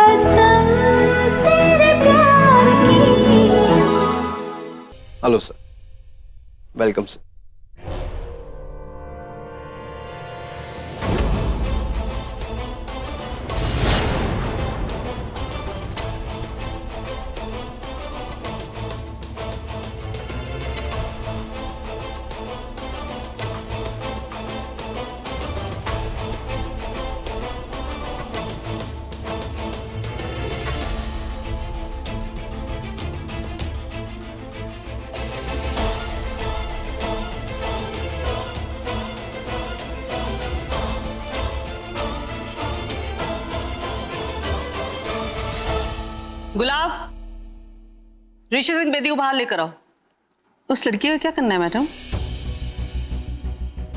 कसम तेरे प्यार की। Hello sir, welcome sir. Gulab, Rishi Singh Bedi को बाहर लेकर आओ। उस लड़की का क्या करना है मैडम?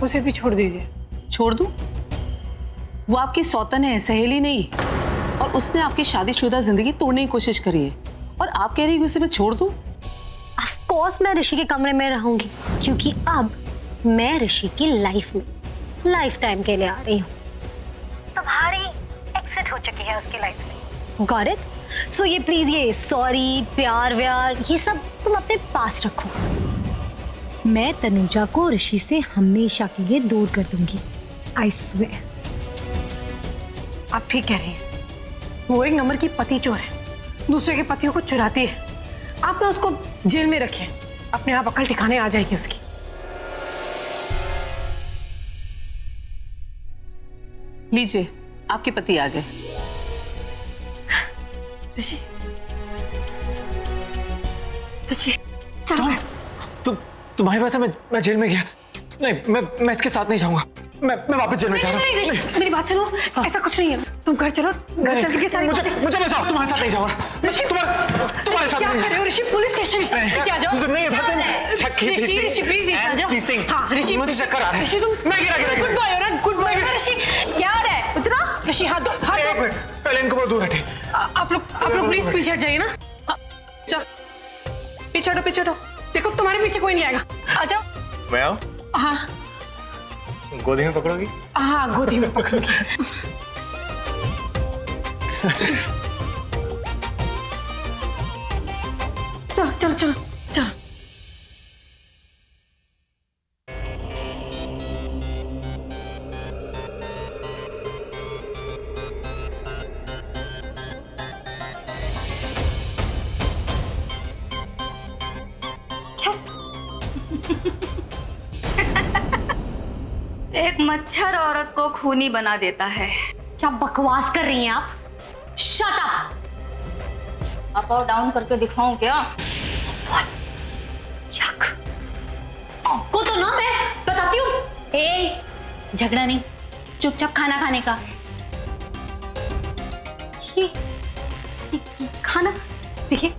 उसे भी छोड़ दीजिए। छोड़ दूं? वो आपकी सौतन है, सहेली नहीं। और उसने आपकी शादीशुदा जिंदगी तोड़ने की कोशिश करी है, और आप कह रही हैं कि उसे मैं छोड़ दूं? ऑफ कोर्स मैं ऋषि के कमरे में रहूंगी, क्योंकि अब मैं ऋषि की लाइफ में लाइफ टाइम के लिए आ रही हूँ। तुम्हारी एग्जिट हो चुकी है उसकी लाइफ में। Got it? सो ये प्लीज, ये सॉरी, प्यार व्यार, ये सब तुम अपने पास रखो। मैं तनुजा को ऋषि से हमेशा के लिए दूर कर दूंगी, आई स्वेयर। आप ठीक कह रही हैं। वो एक नंबर की पति चोर है, दूसरे के पतियों को चुराती है। आप ना उसको जेल में रखें, अपने आप अकल ठिकाने आ जाएगी उसकी। लीजिए, आपके पति आ गए। ऋषि, ऋषि, चलो। तुम्हारी वजह से मैं जेल में गया। नहीं, मैं इसके साथ नहीं जाऊंगा। मैं वापस जेल में जा रहा हूँ। नहीं, मेरी बात सुनो, ऐसा कुछ नहीं है। तुम घर चलो, घर चल के सारी मुझे बचाओ, तुम्हारे साथ नहीं जाऊंगा। तुम्हारे साथ क्या कर रहे हो ऋषि? पुलिस स्टेशन आ जाओ। नहीं, ऋषि प्लीज आ जाओ। हाँ ऋषि, मुझे चक्कर आ रहा है। ऋषि तुम मैं गिरा गुड बॉय हो ना, गुड बॉय ना ऋषि। क्या हो रहा है? उतना ऋषि, हाथ दो, हाथ एक दो। मिनट, पहले इनको बहुत दूर हटे। आप लोग प्लीज पीछे हट जाइए ना। चल, पीछे हटो, पीछे हटो। देखो तुम्हारे पीछे कोई नहीं आएगा। आ जाओ। मैं आऊं? हाँ गोदी में पकड़ोगी? हाँ, गोदी में पकड़ूंगी। चलो चलो चलो चलो। एक मच्छर औरत को खूनी बना देता है। क्या बकवास कर रही हैं आप? Shut up. अप और डाउन करके दिखाऊं क्या? यक। आपको तो ना मैं बताती हूँ। ए, झगड़ा नहीं, चुपचाप खाना खाने का। ये खाना, देखिए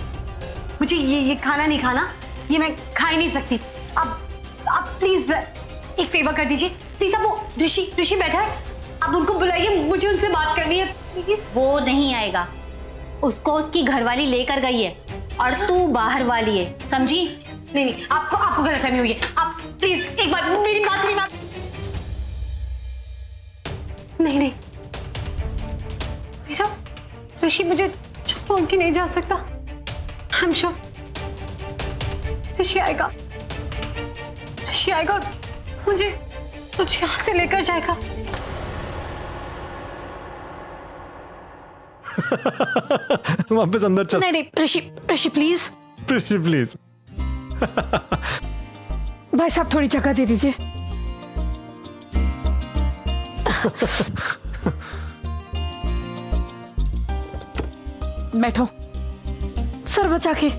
मुझे ये खाना नहीं खाना, ये मैं खा ही नहीं सकती। आप प्लीज एक फेवर कर दीजिए प्लीज। आप वो ऋषि बैठा है, आप उनको बुलाइए, मुझे उनसे बात करनी है प्लीज। वो नहीं आएगा, उसको उसकी घरवाली लेकर गई है और तू बाहर वाली है, समझी? नहीं, आपको गलतफहमी हुई है। आप प्लीज एक बार मेरी बात सुनिए। नहीं मेरा ऋषि मुझे छोड़ के नहीं जा सकता। आई एम श्योर ऋषि आएगा और मुझे यहाँ से लेकर जाएगा। वापस अंदर चल। नहीं ऋषि प्लीज। प्लीज। भाई साहब थोड़ी जगह दे दीजिए। बैठो, सर बचा के।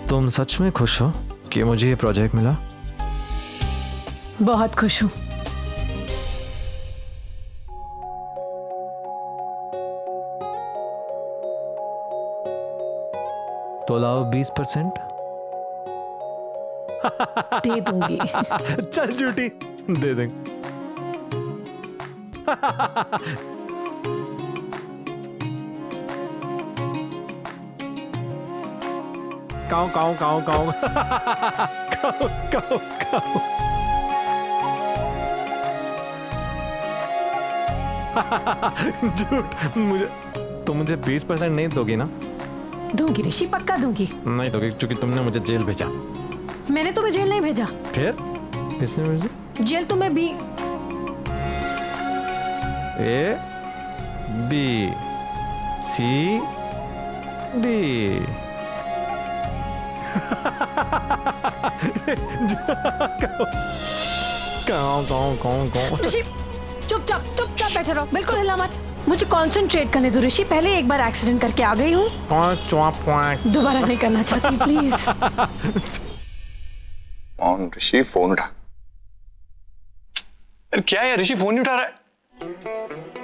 तुम सच में खुश हो कि मुझे ये प्रोजेक्ट मिला? बहुत खुश हूँ। तो लाओ 20%। दे दूंगी। चल झूठी, दे देंगे। काऊ काऊ काऊ काऊ काऊ काऊ काऊ। झूठ। मुझे 20% नहीं दोगी ना? दूंगी ऋषि, पक्का दूंगी। नहीं दोगी क्योंकि तुमने मुझे जेल भेजा। मैंने तुम्हें जेल नहीं भेजा। फिर किसने भेजा? जेल तुम्हें भी। A B C D. काऊ काऊ काऊ काऊ। ऋषि चुपचाप बैठे रहो, बिल्कुल हिला मत। मुझे कंसंट्रेट करने दो ऋषि, पहले एक बार एक्सीडेंट करके आ गई हूँ, दोबारा नहीं करना चाहती प्लीज। कौन? ऋषि फोन उठा। अरे क्या है ऋषि, फोन नहीं उठा रहा है?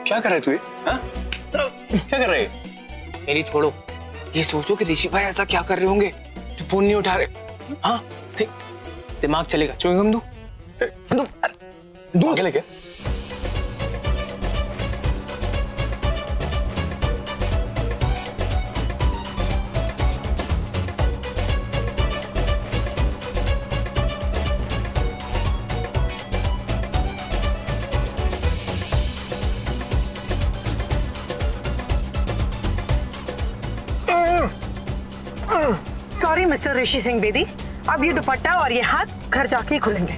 क्या कर रहे तू? हाँ? क्या कर रहे? मेरी छोड़ो, ये सोचो कि ऋषि भाई ऐसा क्या कर रहे होंगे जो फोन नहीं उठा रहे। हाँ दिमाग चलेगा। च्युइंगम दूं? दूं? चलेगा? सॉरी मिस्टर ऋषि सिंह बेदी, अब ये दुपट्टा और ये हाथ घर जाके ही खुलेंगे।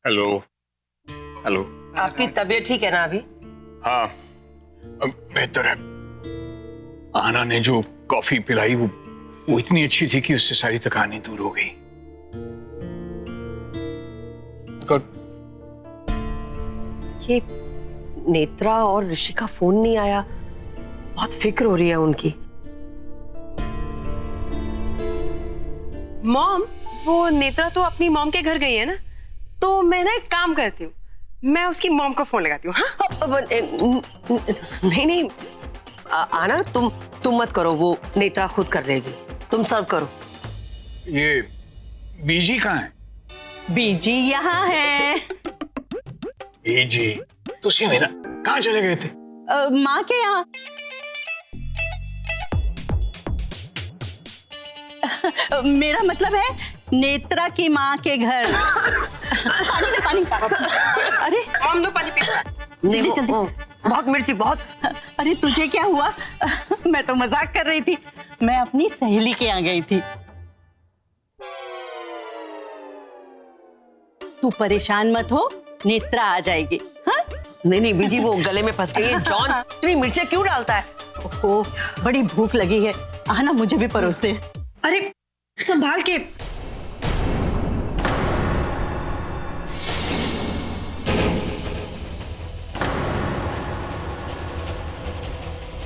Hello hello. आपकी तबीयत ठीक है ना अभी? हाँ अब बेहतर है। आना ने जो कॉफी पिलाई वो इतनी अच्छी थी कि उससे सारी थकानी दूर हो गई। ये नेत्रा और ऋषि का फोन नहीं आया, बहुत फिक्र हो रही है उनकी। मॉम, वो नेत्रा तो अपनी मॉम के घर गई है ना, तो मैं ना एक काम करती हूँ, मैं उसकी मॉम को फोन लगाती हूँ। हाँ नहीं आना, तुम मत करो, वो नेत्रा खुद कर लेगी, तुम सर्व करो। ये बीजी कहाँ है? बीजी यहाँ है। बीजी तुसी मेरा कहाँ चले गए थे? माँ के यहाँ। मेरा मतलब है नेत्रा की माँ के घर। पानी। अरे मॉम लो पानी पी। जल्दी। बहुत मिर्ची, बहुत। अरे तुझे क्या हुआ? मैं तो मजाक कर रही थी, मैं अपनी सहेली के यहाँ गई थी। तू परेशान मत हो, नेत्रा आ जाएगी। हाँ? नहीं बीजी, वो गले में फंस गई है। जॉन इतनी मिर्ची क्यों डालता है? ओह, बड़ी भूख लगी है, आना मुझे भी परोस दे। अरे संभाल के।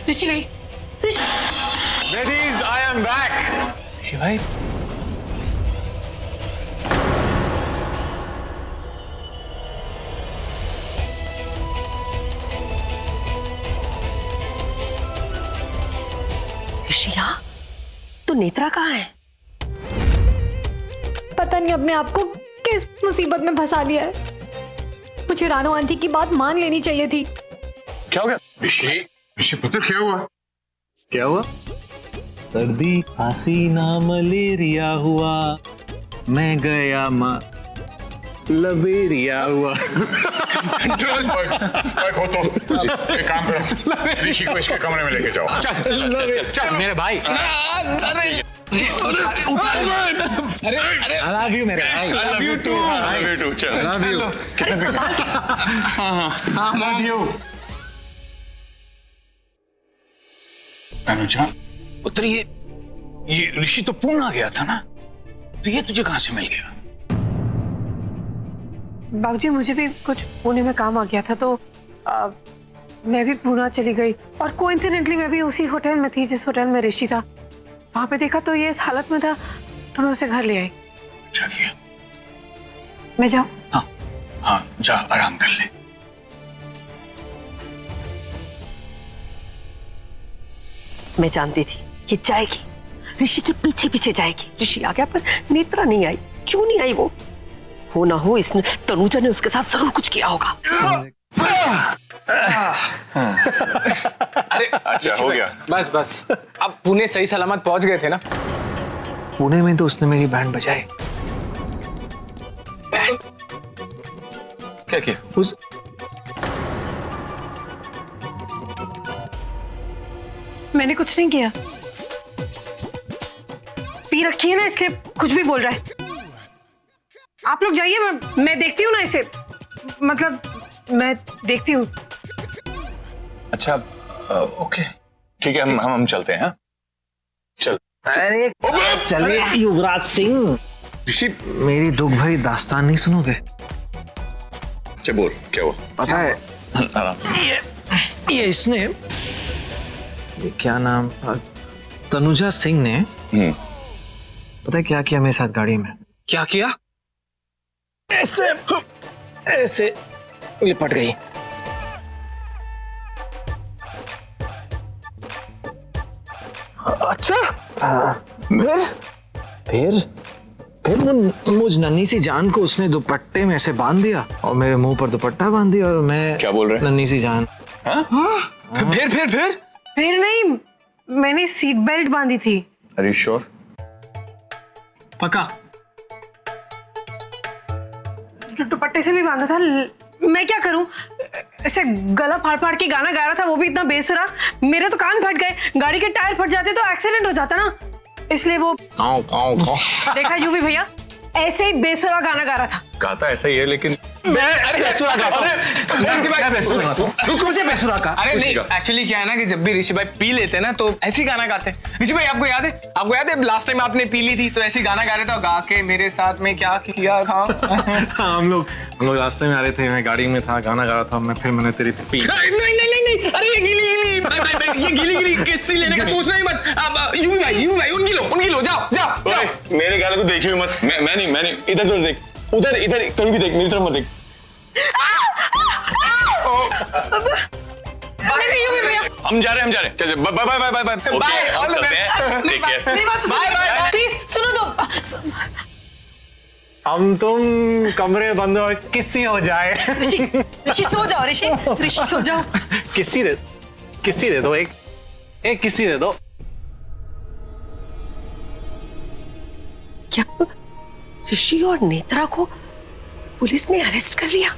ऋषि भाई, Ladies, I am back. ऋषि भाई ऋषिया, तो नेत्रा कहाँ है? पता नहीं अपने आप को किस मुसीबत में फंसा लिया है। मुझे रानो आंटी की बात मान लेनी चाहिए थी। क्या हो गया? ऋषि पुत्र क्या हुआ? क्या हुआ? सर्दी खांसी ना मलेरिया हुआ, मैं गया लवेरिया हुआ। एक काम करो, ऋषि को इसके कमरे में लेके जाओ। चल मेरे भाई। I love you मेरे भाई। I love you too. I love you too. चल। I love you। I love you. Anuja, पुत्र ये ऋषि तो पूर्ण आ गया था ना, तो ये तुझे कहां से मिल गया? बाबूजी, मुझे भी कुछ पुणे में काम आ गया था, तो मैं भी पुणे चली गई, और कोइंसिडेंटली मैं भी उसी होटल में थी जिस होटल में ऋषि था। वहां पे देखा तो ये इस हालत में था, तो मैं उसे घर ले आई। अच्छा किया। मैं जाऊं? हाँ जा, आराम कर ले। मैं जानती थी ये जाएगी, ऋषि के पीछे पीछे जाएगी। ऋषि आ गया पर नेत्रा नहीं आई। क्यों नहीं आई वो? हो ना हो इसने तनुजा ने उसके साथ जरूर कुछ किया होगा। अरे अच्छा हो गया। बस बस, अब पुणे सही सलामत पहुंच गए थे ना। पुणे में तो उसने मेरी बैंड बजाई। क्या किया? उस मैंने कुछ नहीं किया, पी रखी है ना इसलिए कुछ भी बोल रहा है। आप लोग जाइए, मैं देखती हूँ ना इसे, मतलब मैं देखती हूँ। अच्छा ओके ठीक है, हम चलते हैं। हाँ चल। अरे चलिए युवराज सिंह, ऋषि मेरी दुख भरी दास्तान नहीं सुनोगे? अच्छा बोल, क्या हुआ? पता है आराम। ये इसने, ये क्या नाम, तनुजा सिंह ने पता है क्या किया मेरे साथ गाड़ी में? क्या किया? ऐसे ऐसे लिपट गई। अच्छा फिर मुझ नन्ही सी जान को उसने दुपट्टे में ऐसे बांध दिया और मेरे मुंह पर दुपट्टा बांध दिया और मैं, क्या बोल रहे हैं? नन्ही सी जान। फिर नहीं, मैंने सीट बेल्ट बांधी थी। Are you sure? पक्का? दुपट्टे से भी बांधा था। मैं क्या करूं, ऐसे गला फाड़ फाड़ के गाना गा रहा था, वो भी इतना बेसुरा। मेरे तो कान फट गए, गाड़ी के टायर फट जाते तो एक्सीडेंट हो जाता ना, इसलिए वो देखा यूवी भैया ऐसे ही बेसुरा गाना गा रहा था। गाता ऐसा ही है लेकिन अरे बेसुरा गाता हूं। रुक, मुझे बेसुरा का। अरे नहीं, एक्चुअली क्या है ना कि जब भी ऋषि भाई पी लेते ना तो ऐसी गाना गाते हैं। ऋषि भाई आपको याद है? आपको याद है लास्ट टाइम आपने पी ली थी तो ऐसी गाना गा रहे थे और गा के मेरे साथ में क्या किया था? हम लोग रास्ते में आ रहे थे, मैं गाड़ी में था, गाना गा रहा था मैं, फिर मैंने तेरी पी। नहीं, अरे ये गीली किस्सी लेने का सोचना ही मत। अब यूं भाई उनकी लो, जाओ। मेरे गाल को देखिए मत। मैं नहीं, इधर देख, इधर कहीं भी देख, मेरी तरफ मत देख। हम जा रहे हैं। चल bye. All the best. Bye. Please सुनो तो। हम तुम कमरे बंद और किस्सी हो जाए। ऋषि सो जाओ, ऋषि सो जाओ। किस्सी दे दो, एक किस्सी दे दो। क्या ऋषि और नेत्रा को पुलिस ने अरेस्ट कर लिया?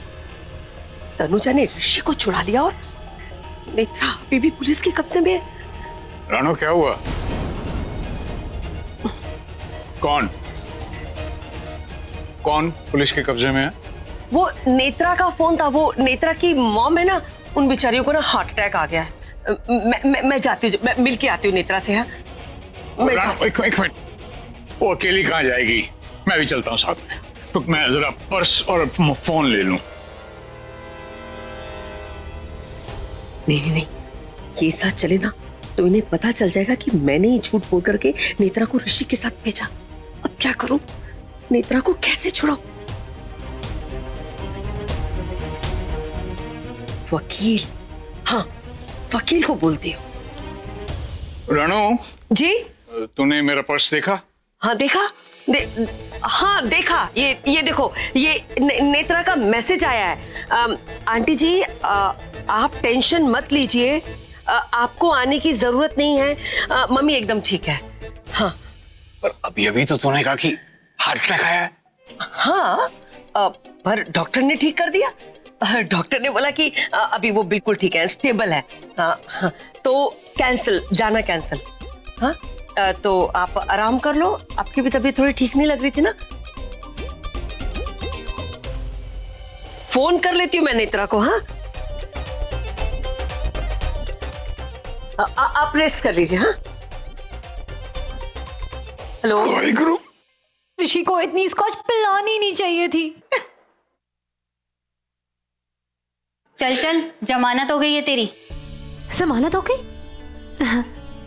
तनुजा ने ऋषि को छुड़ा लिया और नेत्रा अभी भी पुलिस के कब्जे में है। रानो क्या हुआ? कौन पुलिस के कब्जे में है? वो नेत्रा का फोन था, वो नेत्रा की मॉम है ना, उन बेचारियों को ना हार्ट अटैक आ गया है। मैं जाती हूँ, मैं मिल के आती हूँ नेत्रा से। हाँ एक मिनट, वो अकेली कहाँ जाएगी? मैं भी चलता हूँ साथ में। तो मैं जरा पर्स और फोन ले लूं। नहीं, ये साथ चले ना तो इन्हें पता चल जाएगा कि मैंने ही झूठ बोल करके नेत्रा को ऋषि के साथ भेजा। अब क्या करूं? नेत्रा को कैसे छुड़ाऊं? वकील, हाँ वकील को बोलती हूँ। रानो जी? तूने मेरा पर्स देखा? हाँ देखा, हाँ देखा। ये देखो, ये नेत्रा का मैसेज आया है। आंटी जी आप टेंशन मत लीजिए, आपको आने की जरूरत नहीं है, मम्मी एकदम ठीक है। हाँ पर अभी तो तूने कहा कि हार्ट अटैक आया है। हाँ पर डॉक्टर ने ठीक कर दिया। डॉक्टर ने बोला कि अभी वो बिल्कुल ठीक है, स्टेबल है। हाँ, तो जाना कैंसिल। हाँ तो आप आराम कर लो, आपकी भी तबीयत थोड़ी ठीक नहीं लग रही थी ना। फोन कर लेती हूँ मैं नेत्रा को। हाँ आप रेस्ट कर लीजिए। हाँ हेलो। ऋषि को इतनी स्कॉच पिलानी नहीं चाहिए थी। चल जमानत हो गई है तेरी। जमानत हो गई?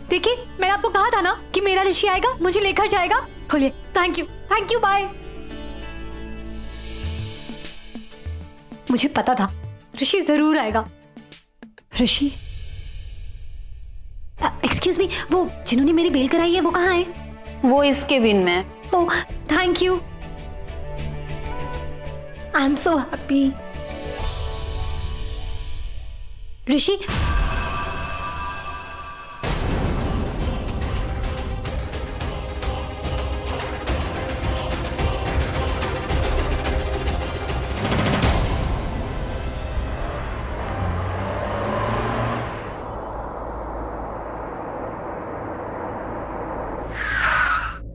देखिए मैंने आपको कहा था ना कि मेरा ऋषि आएगा, मुझे लेकर जाएगा। खोलिए। Thank you, bye. मुझे पता था ऋषि जरूर आएगा। ऋषि, एक्सक्यूज मी, वो जिन्होंने मेरी बेल कराई है वो कहाँ है? वो इसके बिन में। Oh thank you. I am so happy. Rishi,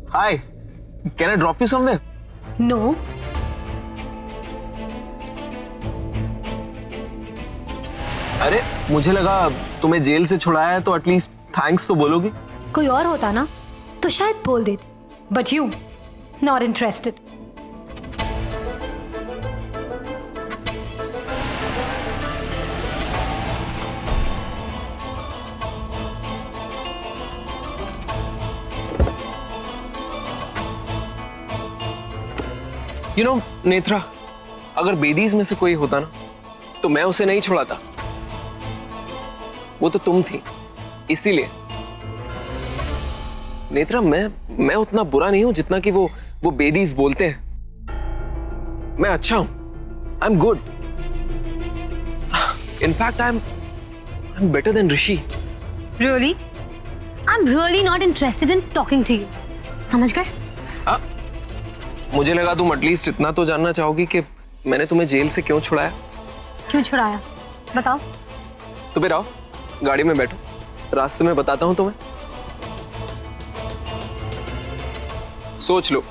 Hi, can I drop you somewhere? No. अरे मुझे लगा तुम्हें जेल से छुड़ाया है तो एटलीस्ट थैंक्स तो बोलोगी। कोई और होता ना तो शायद बोल देते, but you not interested. You know, Netra, अगर बेदीज में से कोई होता ना तो मैं उसे नहीं छुड़ाता। वो तो तुम थी, इसीलिए। नेत्रा, मैं उतना बुरा नहीं हूं जितना कि वो बेदीज बोलते हैं। मैं अच्छा हूं, I am good. In fact I am better than Rishi. Really? I am really not interested in talking to you. समझ गए? मुझे लगा तुम एटलीस्ट इतना तो जानना चाहोगी कि मैंने तुम्हें जेल से क्यों छुड़ाया। क्यों छुड़ाया बताओ। तो फिर आओ, गाड़ी में बैठो, रास्ते में बताता हूं तुम्हें। सोच लो,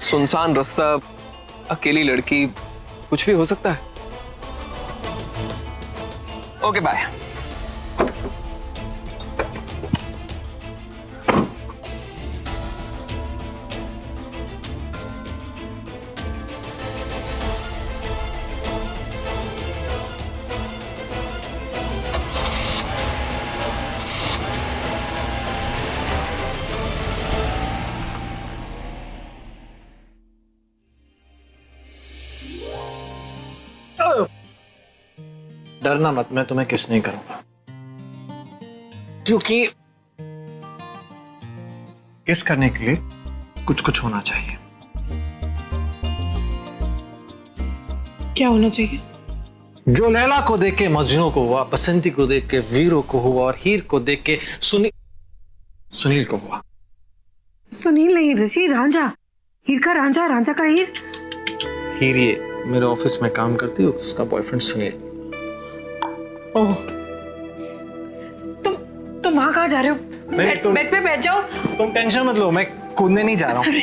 सुनसान रास्ता, अकेली लड़की, कुछ भी हो सकता है। Okay bye. डरना मत, मैं तुम्हें किस नहीं करूंगा। क्योंकि किस करने के लिए कुछ कुछ होना चाहिए। क्या होना चाहिए? जो लैला को देख के मजनू को हुआ, बसंती को देख के वीरों को हुआ, और हीर को देख के सुनील को हुआ। सुनील नहीं ऋषि, रांझा। हीर का रांझा, रांझा का हीर। हीर ये मेरे ऑफिस में काम करती है, उसका बॉयफ्रेंड सुनील। ओह, तुम वहां कहाँ जा रहे हो? नहीं, बेड पे बैठ जाओ। तुम टेंशन मत लो, मैं कूदने नहीं जा रहा हूँ।